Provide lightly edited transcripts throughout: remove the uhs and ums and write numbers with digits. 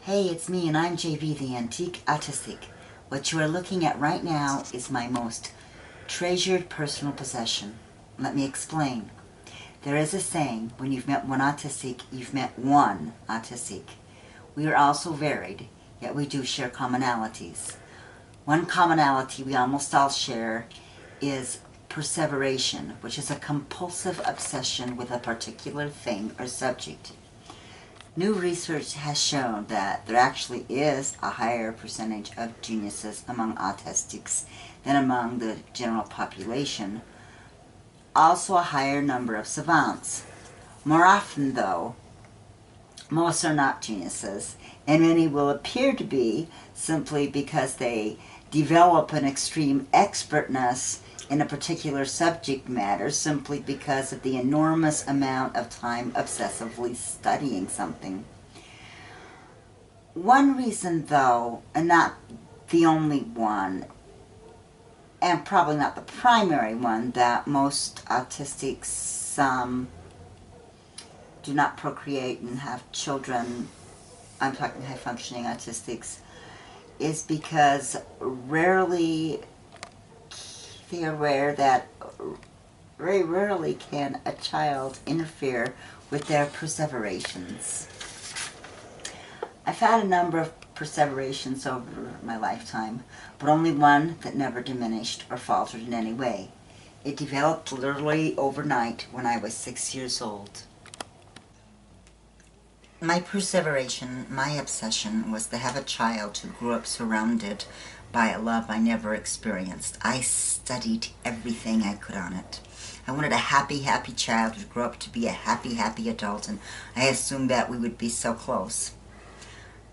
Hey, it's me, and I'm JV, the Antique Autistic. What you are looking at right now is my most treasured personal possession. Let me explain. There is a saying, when you've met one autistic, you've met one autistic. We are also varied, yet we do share commonalities. One commonality we almost all share is perseveration, which is a compulsive obsession with a particular thing or subject. New research has shown that there actually is a higher percentage of geniuses among autistics than among the general population. Also a higher number of savants. More often, though, most are not geniuses, and many will appear to be simply because they develop an extreme expertness in a particular subject matter simply because of the enormous amount of time obsessively studying something. One reason, though, and not the only one, and probably not the primary one, that most autistics do not procreate and have children, I'm talking high-functioning autistics, is because they are aware that very rarely can a child interfere with their perseverations. I've had a number of perseverations over my lifetime, but only one that never diminished or faltered in any way. It developed literally overnight when I was 6 years old. My perseveration, my obsession, was to have a child who grew up surrounded by a love I never experienced. I studied everything I could on it. I wanted a happy, happy child who grew up to be a happy, happy adult, and I assumed that we would be so close.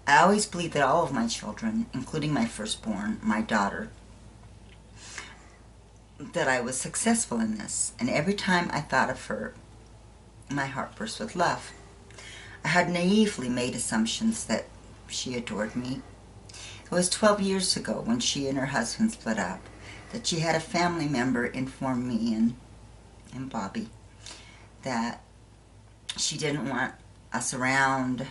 I always believed that all of my children, including my firstborn, my daughter, that I was successful in this, and every time I thought of her, my heart burst with love. I had naively made assumptions that she adored me. It was 12 years ago when she and her husband split up that she had a family member inform me and Bobby that she didn't want us around,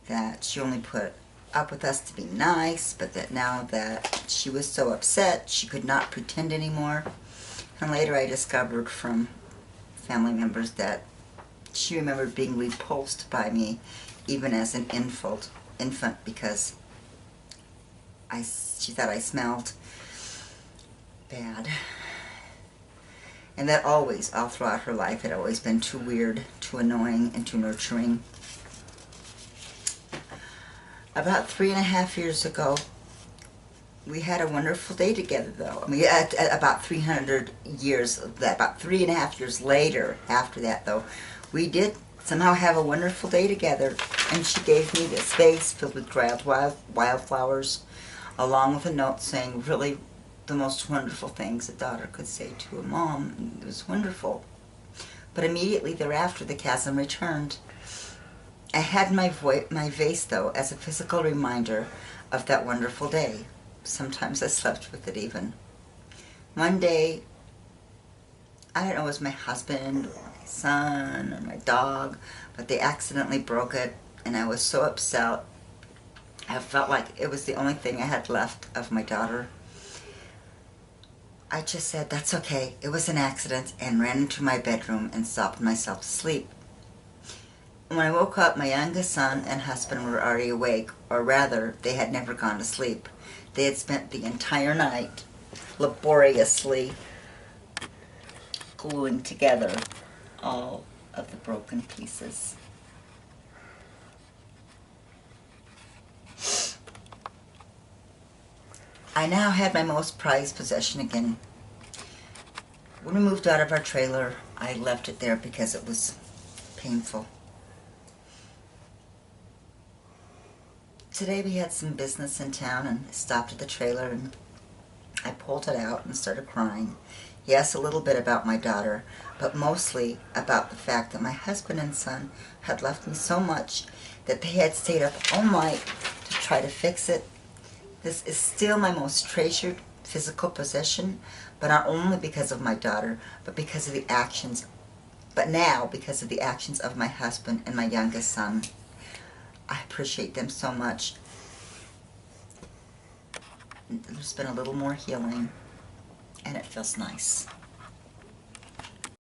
that she only put up with us to be nice, but that now that she was so upset she could not pretend anymore. And later I discovered from family members that she remembered being repulsed by me even as an infant because she thought I smelled bad. And that always, all throughout her life, had always been too weird, too annoying, and too nurturing. About 3.5 years ago, we had a wonderful day together, though. I mean, about 3.5 years later, after that, though, we did somehow have a wonderful day together, and she gave me this vase filled with wildflowers, along with a note saying really the most wonderful things a daughter could say to a mom. It was wonderful. But immediately thereafter, the chasm returned. I had my vase, though, as a physical reminder of that wonderful day. Sometimes I slept with it even. One day, I don't know, it was my husband or my son or my dog, but they accidentally broke it, and I was so upset. I felt like it was the only thing I had left of my daughter. I just said, that's okay, it was an accident, and ran into my bedroom and sobbed myself to sleep. When I woke up, my youngest son and husband were already awake, or rather, they had never gone to sleep. They had spent the entire night laboriously gluing together all of the broken pieces. I now had my most prized possession again. When we moved out of our trailer, I left it there because it was painful. Today we had some business in town and stopped at the trailer, and I pulled it out and started crying. Yes, a little bit about my daughter, but mostly about the fact that my husband and son had left me so much that they had stayed up all night to try to fix it. This is still my most treasured physical possession, but not only because of my daughter, but because of the actions, but now because of the actions of my husband and my youngest son. I appreciate them so much. There's been a little more healing, and it feels nice.